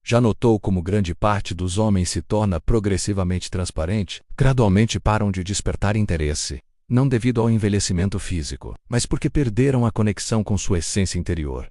Já notou como grande parte dos homens se torna progressivamente transparente? Gradualmente param de despertar interesse, não devido ao envelhecimento físico, mas porque perderam a conexão com sua essência interior.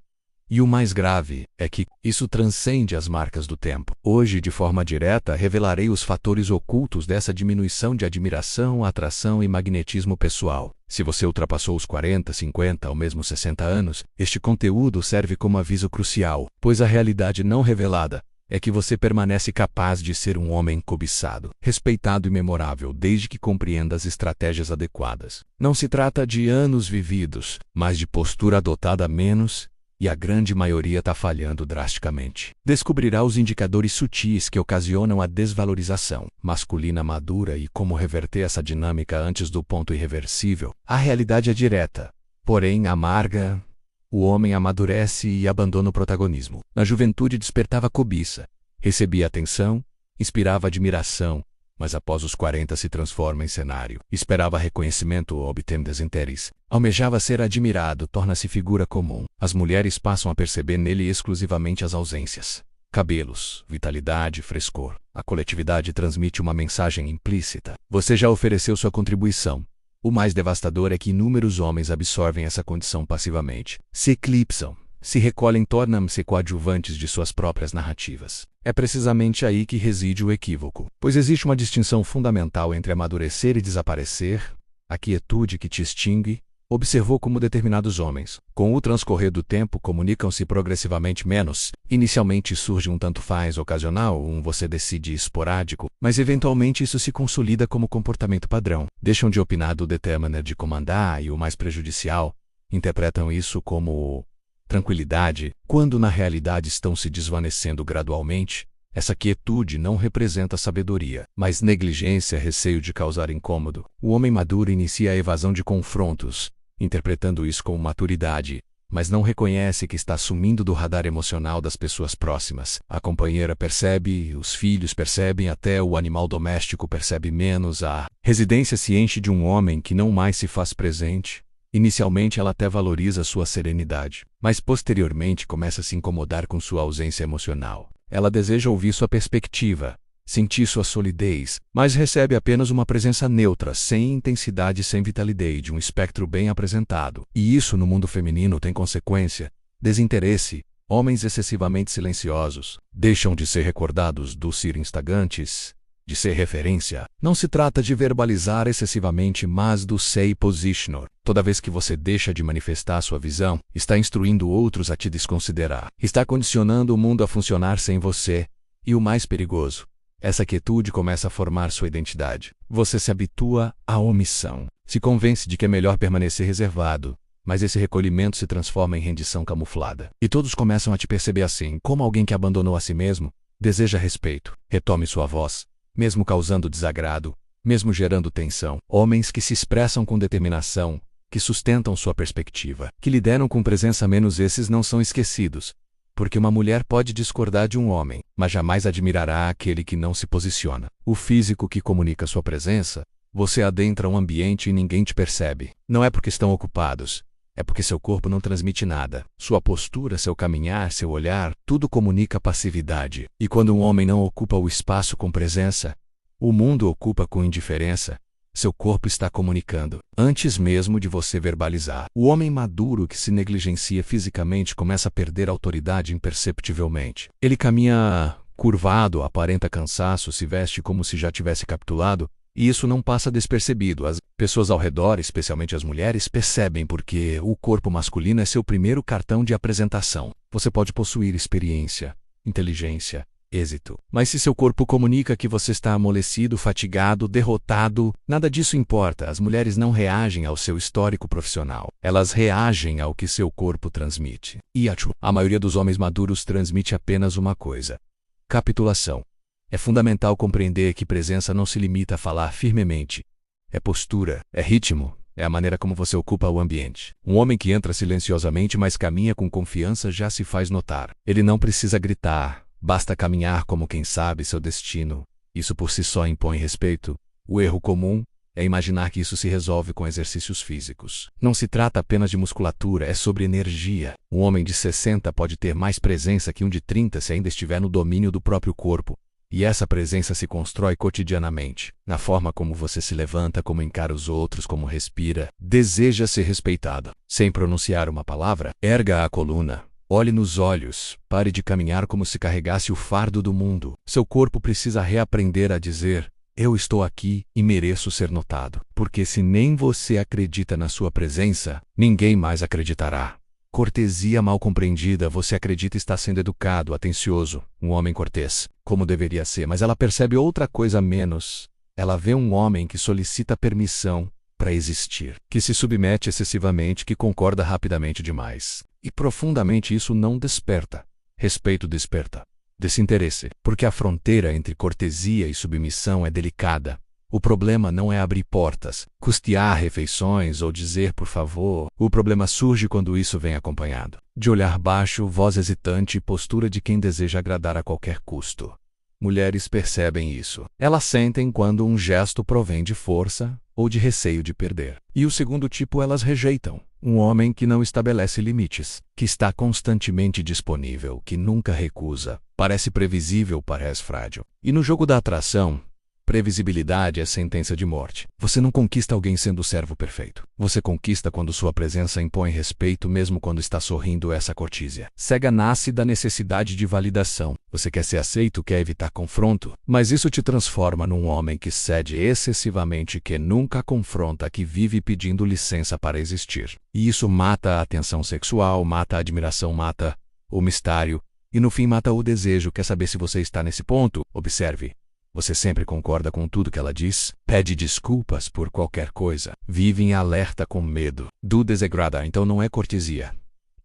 E o mais grave é que isso transcende as marcas do tempo. Hoje, de forma direta, revelarei os fatores ocultos dessa diminuição de admiração, atração e magnetismo pessoal. Se você ultrapassou os 40, 50 ou mesmo 60 anos, este conteúdo serve como aviso crucial, pois a realidade não revelada é que você permanece capaz de ser um homem cobiçado, respeitado e memorável desde que compreenda as estratégias adequadas. Não se trata de anos vividos, mas de postura adotada menos, e a grande maioria está falhando drasticamente. Descobrirá os indicadores sutis que ocasionam a desvalorização masculina madura e como reverter essa dinâmica antes do ponto irreversível. A realidade é direta, porém amarga. O homem amadurece e abandona o protagonismo. Na juventude despertava cobiça, recebia atenção, inspirava admiração, mas após os 40 se transforma em cenário. Esperava reconhecimento ou obtém desinteresse. Almejava ser admirado, torna-se figura comum. As mulheres passam a perceber nele exclusivamente as ausências. Cabelos, vitalidade, frescor. A coletividade transmite uma mensagem implícita. Você já ofereceu sua contribuição. O mais devastador é que inúmeros homens absorvem essa condição passivamente. Se eclipsam, se recolhem, tornam-se coadjuvantes de suas próprias narrativas. É precisamente aí que reside o equívoco, pois existe uma distinção fundamental entre amadurecer e desaparecer. A quietude que te extingue. Observou como determinados homens, com o transcorrer do tempo, comunicam-se progressivamente menos. Inicialmente surge um tanto faz ocasional, um você decide esporádico, mas eventualmente isso se consolida como comportamento padrão. Deixam de opinar do determiner de comandar e o mais prejudicial, interpretam isso como tranquilidade, quando na realidade estão se desvanecendo gradualmente. Essa quietude não representa sabedoria, mas negligência, receio de causar incômodo. O homem maduro inicia a evasão de confrontos, interpretando isso como maturidade, mas não reconhece que está sumindo do radar emocional das pessoas próximas. A companheira percebe, os filhos percebem, até o animal doméstico percebe menos. A residência se enche de um homem que não mais se faz presente. Inicialmente ela até valoriza sua serenidade, mas posteriormente começa a se incomodar com sua ausência emocional. Ela deseja ouvir sua perspectiva, sentir sua solidez, mas recebe apenas uma presença neutra, sem intensidade e sem vitalidade, um espectro bem apresentado. E isso no mundo feminino tem consequência: desinteresse. Homens excessivamente silenciosos deixam de ser recordados, dos ser instigantes, de ser referência. Não se trata de verbalizar excessivamente, mas do say positioner. Toda vez que você deixa de manifestar sua visão, está instruindo outros a te desconsiderar. Está condicionando o mundo a funcionar sem você. E o mais perigoso, essa quietude começa a formar sua identidade. Você se habitua à omissão. Se convence de que é melhor permanecer reservado, mas esse recolhimento se transforma em rendição camuflada. E todos começam a te perceber assim, como alguém que abandonou a si mesmo, deseja respeito. Retome sua voz, mesmo causando desagrado, mesmo gerando tensão. Homens que se expressam com determinação, que sustentam sua perspectiva, que lideram com presença, menos esses não são esquecidos. Porque uma mulher pode discordar de um homem, mas jamais admirará aquele que não se posiciona. O físico que comunica sua presença, você adentra um ambiente e ninguém te percebe. Não é porque estão ocupados, é porque seu corpo não transmite nada. Sua postura, seu caminhar, seu olhar, tudo comunica passividade. E quando um homem não ocupa o espaço com presença, o mundo ocupa com indiferença. Seu corpo está comunicando, antes mesmo de você verbalizar. O homem maduro que se negligencia fisicamente começa a perder autoridade imperceptivelmente. Ele caminha curvado, aparenta cansaço, se veste como se já tivesse capitulado, e isso não passa despercebido. As pessoas ao redor, especialmente as mulheres, percebem porque o corpo masculino é seu primeiro cartão de apresentação. Você pode possuir experiência, inteligência, êxito. Mas se seu corpo comunica que você está amolecido, fatigado, derrotado, nada disso importa. As mulheres não reagem ao seu histórico profissional. Elas reagem ao que seu corpo transmite. E a maioria dos homens maduros transmite apenas uma coisa: capitulação. É fundamental compreender que presença não se limita a falar firmemente. É postura, é ritmo, é a maneira como você ocupa o ambiente. Um homem que entra silenciosamente, mas caminha com confiança, já se faz notar. Ele não precisa gritar. Basta caminhar como quem sabe seu destino. Isso por si só impõe respeito. O erro comum é imaginar que isso se resolve com exercícios físicos. Não se trata apenas de musculatura, é sobre energia. Um homem de 60 pode ter mais presença que um de 30 se ainda estiver no domínio do próprio corpo. E essa presença se constrói cotidianamente, na forma como você se levanta, como encara os outros, como respira. Deseja ser respeitado. Sem pronunciar uma palavra, erga a coluna. Olhe nos olhos, pare de caminhar como se carregasse o fardo do mundo. Seu corpo precisa reaprender a dizer: eu estou aqui e mereço ser notado. Porque se nem você acredita na sua presença, ninguém mais acreditará. Cortesia mal compreendida, você acredita estar sendo educado, atencioso, um homem cortês, como deveria ser, mas ela percebe outra coisa menos. Ela vê um homem que solicita permissão para existir, que se submete excessivamente, que concorda rapidamente demais. E profundamente isso não desperta. Respeito desperta desinteresse, porque a fronteira entre cortesia e submissão é delicada. O problema não é abrir portas, custear refeições ou dizer por favor. O problema surge quando isso vem acompanhado de olhar baixo, voz hesitante e postura de quem deseja agradar a qualquer custo. Mulheres percebem isso. Elas sentem quando um gesto provém de força ou de receio de perder. E o segundo tipo elas rejeitam. Um homem que não estabelece limites, que está constantemente disponível, que nunca recusa. Parece previsível, parece frágil. E no jogo da atração, previsibilidade é sentença de morte. Você não conquista alguém sendo o servo perfeito. Você conquista quando sua presença impõe respeito mesmo quando está sorrindo. Essa cortísia cega nasce da necessidade de validação. Você quer ser aceito, quer evitar confronto, mas isso te transforma num homem que cede excessivamente, que nunca confronta, que vive pedindo licença para existir. E isso mata a atenção sexual, mata a admiração, mata o mistério e no fim mata o desejo. Quer saber se você está nesse ponto? Observe. Você sempre concorda com tudo que ela diz? Pede desculpas por qualquer coisa. Vive em alerta com medo do desagradar. Então não é cortesia.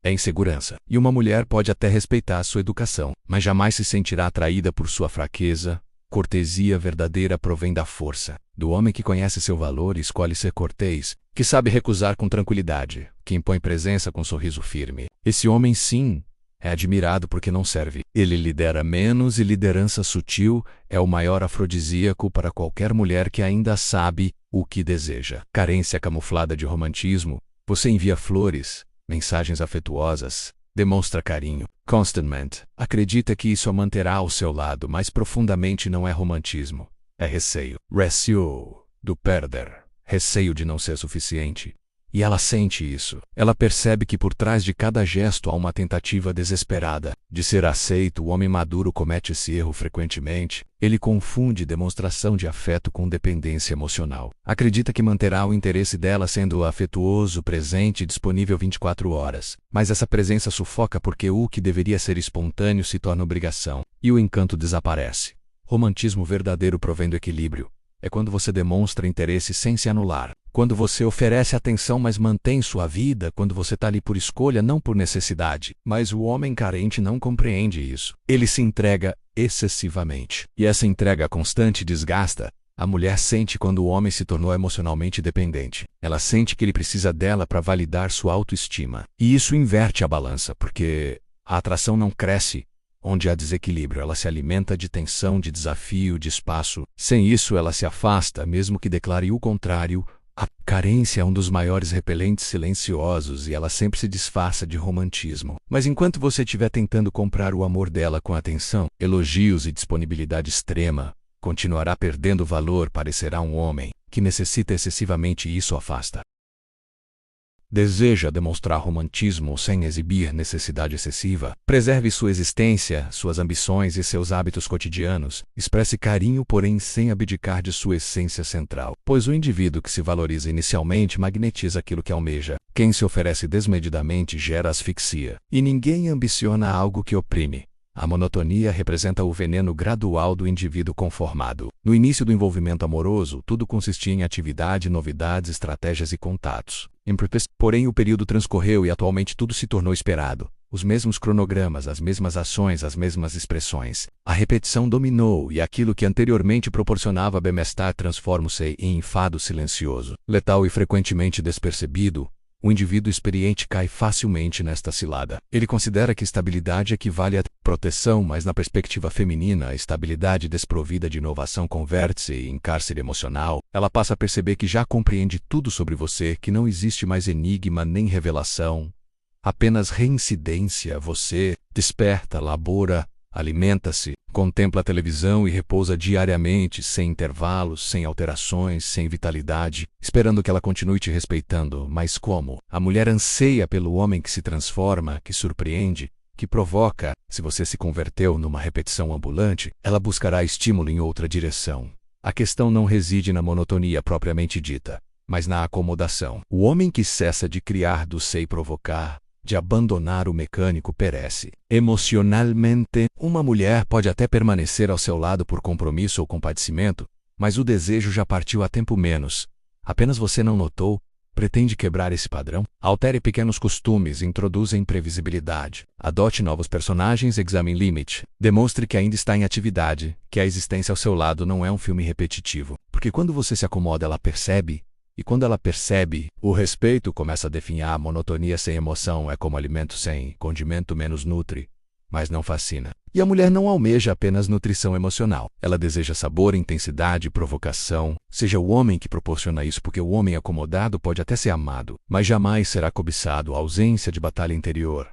É insegurança. E uma mulher pode até respeitar sua educação, mas jamais se sentirá atraída por sua fraqueza. Cortesia verdadeira provém da força. Do homem que conhece seu valor e escolhe ser cortês, que sabe recusar com tranquilidade, que impõe presença com sorriso firme. Esse homem, sim, é admirado porque não serve. Ele lidera menos e liderança sutil é o maior afrodisíaco para qualquer mulher que ainda sabe o que deseja. Carência camuflada de romantismo. Você envia flores, mensagens afetuosas, demonstra carinho, constantemente. Acredita que isso a manterá ao seu lado, mas profundamente não é romantismo. É receio. Receio do perder. Receio de não ser suficiente. E ela sente isso. Ela percebe que por trás de cada gesto há uma tentativa desesperada de ser aceito. O homem maduro comete esse erro frequentemente. Ele confunde demonstração de afeto com dependência emocional. Acredita que manterá o interesse dela sendo afetuoso, presente e disponível 24 horas. Mas essa presença sufoca porque o que deveria ser espontâneo se torna obrigação. E o encanto desaparece. Romantismo verdadeiro provém do equilíbrio. É quando você demonstra interesse sem se anular. Quando você oferece atenção, mas mantém sua vida. Quando você está ali por escolha, não por necessidade. Mas o homem carente não compreende isso. Ele se entrega excessivamente. E essa entrega constante desgasta. A mulher sente quando o homem se tornou emocionalmente dependente. Ela sente que ele precisa dela para validar sua autoestima. E isso inverte a balança, porque a atração não cresce. Onde há desequilíbrio, ela se alimenta de tensão, de desafio, de espaço. Sem isso, ela se afasta, mesmo que declare o contrário. A carência é um dos maiores repelentes silenciosos e ela sempre se disfarça de romantismo. Mas enquanto você estiver tentando comprar o amor dela com atenção, elogios e disponibilidade extrema, continuará perdendo valor, parecerá um homem que necessita excessivamente e isso afasta. Deseja demonstrar romantismo sem exibir necessidade excessiva. Preserve sua existência, suas ambições e seus hábitos cotidianos. Expresse carinho, porém sem abdicar de sua essência central. Pois o indivíduo que se valoriza inicialmente magnetiza aquilo que almeja. Quem se oferece desmedidamente gera asfixia. E ninguém ambiciona algo que oprime. A monotonia representa o veneno gradual do indivíduo conformado. No início do envolvimento amoroso, tudo consistia em atividade, novidades, estratégias e contatos. Porém, o período transcorreu e atualmente tudo se tornou esperado. Os mesmos cronogramas, as mesmas ações, as mesmas expressões. A repetição dominou e aquilo que anteriormente proporcionava bem-estar transforma-se em enfado silencioso. Letal e frequentemente despercebido, o indivíduo experiente cai facilmente nesta cilada. Ele considera que estabilidade equivale a proteção, mas na perspectiva feminina, a estabilidade desprovida de inovação converte-se em cárcere emocional. Ela passa a perceber que já compreende tudo sobre você, que não existe mais enigma nem revelação. Apenas reincidência. Você desperta, labora, alimenta-se, contempla a televisão e repousa diariamente, sem intervalos, sem alterações, sem vitalidade, esperando que ela continue te respeitando. Mas como? A mulher anseia pelo homem que se transforma, que surpreende, que provoca. Se você se converteu numa repetição ambulante, ela buscará estímulo em outra direção. A questão não reside na monotonia propriamente dita, mas na acomodação. O homem que cessa de criar do sei provocar, de abandonar o mecânico, perece. Emocionalmente, uma mulher pode até permanecer ao seu lado por compromisso ou compadecimento, mas o desejo já partiu há tempo menos. Apenas você não notou. Pretende quebrar esse padrão? Altere pequenos costumes, introduza imprevisibilidade. Adote novos personagens, examine limite. Demonstre que ainda está em atividade, que a existência ao seu lado não é um filme repetitivo. Porque quando você se acomoda, ela percebe. E quando ela percebe, o respeito começa a definhar. A monotonia sem emoção é como alimento sem condimento, menos nutre, mas não fascina. E a mulher não almeja apenas nutrição emocional. Ela deseja sabor, intensidade, provocação. Seja o homem que proporciona isso, porque o homem acomodado pode até ser amado, mas jamais será cobiçado. A ausência de batalha interior.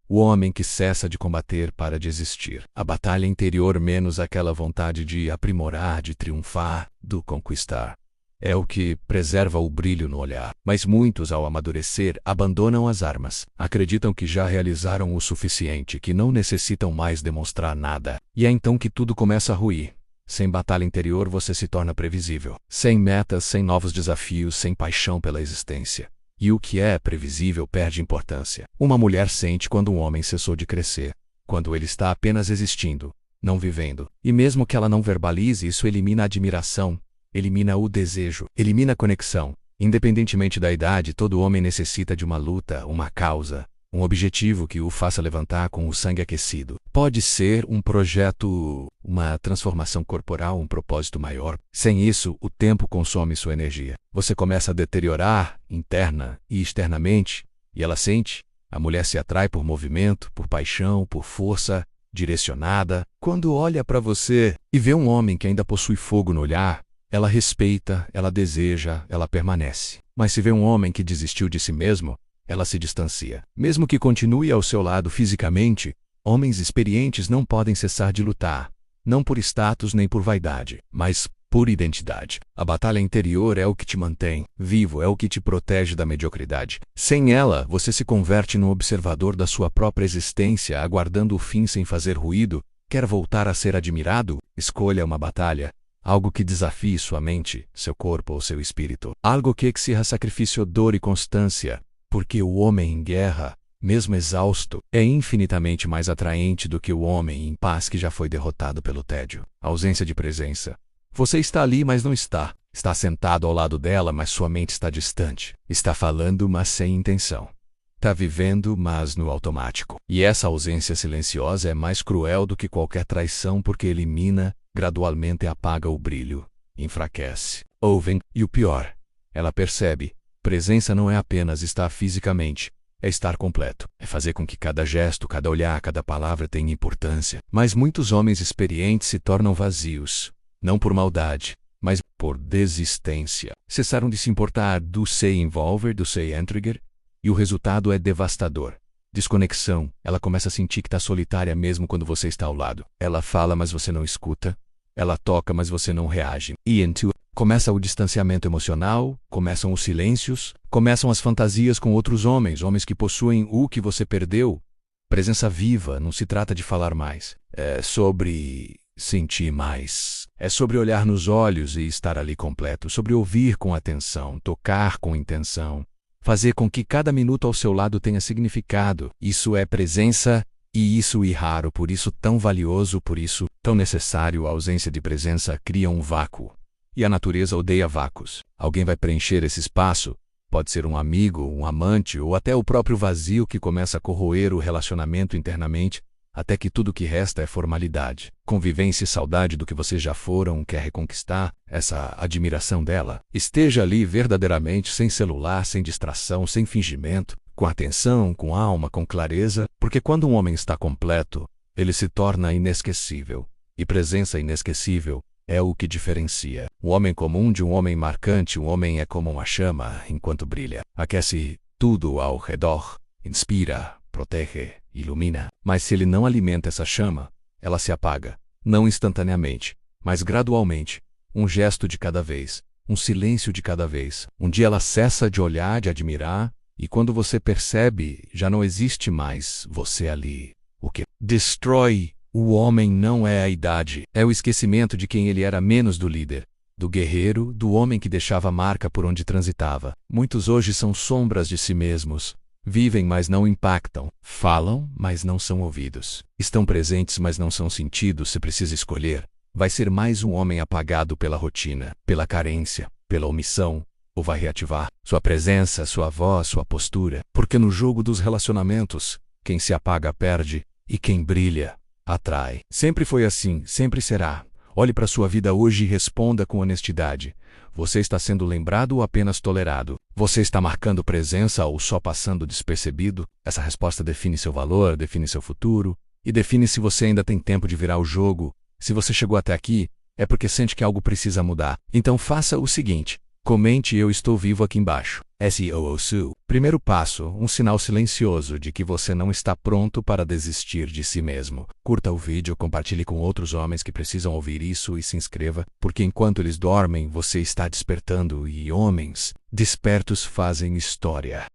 O homem que cessa de combater para de existir. A batalha interior menos aquela vontade de aprimorar, de triunfar, do conquistar. É o que preserva o brilho no olhar. Mas muitos, ao amadurecer, abandonam as armas. Acreditam que já realizaram o suficiente, que não necessitam mais demonstrar nada. E é então que tudo começa a ruir. Sem batalha interior você se torna previsível. Sem metas, sem novos desafios, sem paixão pela existência. E o que é previsível perde importância. Uma mulher sente quando um homem cessou de crescer. Quando ele está apenas existindo, não vivendo. E mesmo que ela não verbalize, isso elimina a admiração. Elimina o desejo, elimina a conexão. Independentemente da idade, todo homem necessita de uma luta, uma causa, um objetivo que o faça levantar com o sangue aquecido. Pode ser um projeto, uma transformação corporal, um propósito maior. Sem isso, o tempo consome sua energia. Você começa a deteriorar, interna e externamente, e ela sente. A mulher se atrai por movimento, por paixão, por força direcionada. Quando olha para você e vê um homem que ainda possui fogo no olhar, ela respeita, ela deseja, ela permanece. Mas se vê um homem que desistiu de si mesmo, ela se distancia. Mesmo que continue ao seu lado fisicamente, homens experientes não podem cessar de lutar. Não por status nem por vaidade, mas por identidade. A batalha interior é o que te mantém vivo, é o que te protege da mediocridade. Sem ela, você se converte num observador da sua própria existência, aguardando o fim sem fazer ruído. Quer voltar a ser admirado? Escolha uma batalha. Algo que desafie sua mente, seu corpo ou seu espírito. Algo que exija sacrifício, dor e constância. Porque o homem em guerra, mesmo exausto, é infinitamente mais atraente do que o homem em paz que já foi derrotado pelo tédio. Ausência de presença. Você está ali, mas não está. Está sentado ao lado dela, mas sua mente está distante. Está falando, mas sem intenção. Está vivendo, mas no automático. E essa ausência silenciosa é mais cruel do que qualquer traição porque elimina, gradualmente apaga o brilho, enfraquece. Ouvem, e o pior, ela percebe. Presença não é apenas estar fisicamente, é estar completo. É fazer com que cada gesto, cada olhar, cada palavra tenha importância. Mas muitos homens experientes se tornam vazios, não por maldade, mas por desistência. Cessaram de se importar do sei envolver, do sei intriger, e o resultado é devastador. Desconexão. Ela começa a sentir que está solitária mesmo quando você está ao lado. Ela fala, mas você não escuta. Ela toca, mas você não reage. E então começa o distanciamento emocional, começam os silêncios, começam as fantasias com outros homens, homens que possuem o que você perdeu. Presença viva, não se trata de falar mais. É sobre sentir mais. É sobre olhar nos olhos e estar ali completo, sobre ouvir com atenção, tocar com intenção. Fazer com que cada minuto ao seu lado tenha significado. Isso é presença, e isso é raro, por isso tão valioso, por isso tão necessário. A ausência de presença cria um vácuo. E a natureza odeia vácuos. Alguém vai preencher esse espaço. Pode ser um amigo, um amante, ou até o próprio vazio que começa a corroer o relacionamento internamente, até que tudo que resta é formalidade. Convivência e saudade do que vocês já foram, quer reconquistar, essa admiração dela. Esteja ali verdadeiramente, sem celular, sem distração, sem fingimento, com atenção, com alma, com clareza, porque quando um homem está completo, ele se torna inesquecível. E presença inesquecível é o que diferencia o homem comum de um homem marcante. Um homem é como uma chama enquanto brilha. Aquece tudo ao redor, inspira, protege, ilumina. Mas se ele não alimenta essa chama, ela se apaga. Não instantaneamente, mas gradualmente. Um gesto de cada vez, um silêncio de cada vez. Um dia ela cessa de olhar, de admirar, e quando você percebe, já não existe mais você ali. O que destrói o homem não é a idade, é o esquecimento de quem ele era menos do líder, do guerreiro, do homem que deixava marca por onde transitava. Muitos hoje são sombras de si mesmos. Vivem, mas não impactam. Falam, mas não são ouvidos. Estão presentes, mas não são sentidos. Se precisa escolher, vai ser mais um homem apagado pela rotina, pela carência, pela omissão, ou vai reativar sua presença, sua voz, sua postura. Porque no jogo dos relacionamentos, quem se apaga perde, e quem brilha atrai. Sempre foi assim, sempre será. Olhe para sua vida hoje e responda com honestidade. Você está sendo lembrado ou apenas tolerado? Você está marcando presença ou só passando despercebido? Essa resposta define seu valor, define seu futuro e define se você ainda tem tempo de virar o jogo. Se você chegou até aqui, é porque sente que algo precisa mudar. Então faça o seguinte: comente "Eu estou vivo" aqui embaixo. SEO. Primeiro passo, um sinal silencioso de que você não está pronto para desistir de si mesmo. Curta o vídeo, compartilhe com outros homens que precisam ouvir isso e se inscreva, porque enquanto eles dormem, você está despertando e homens despertos fazem história.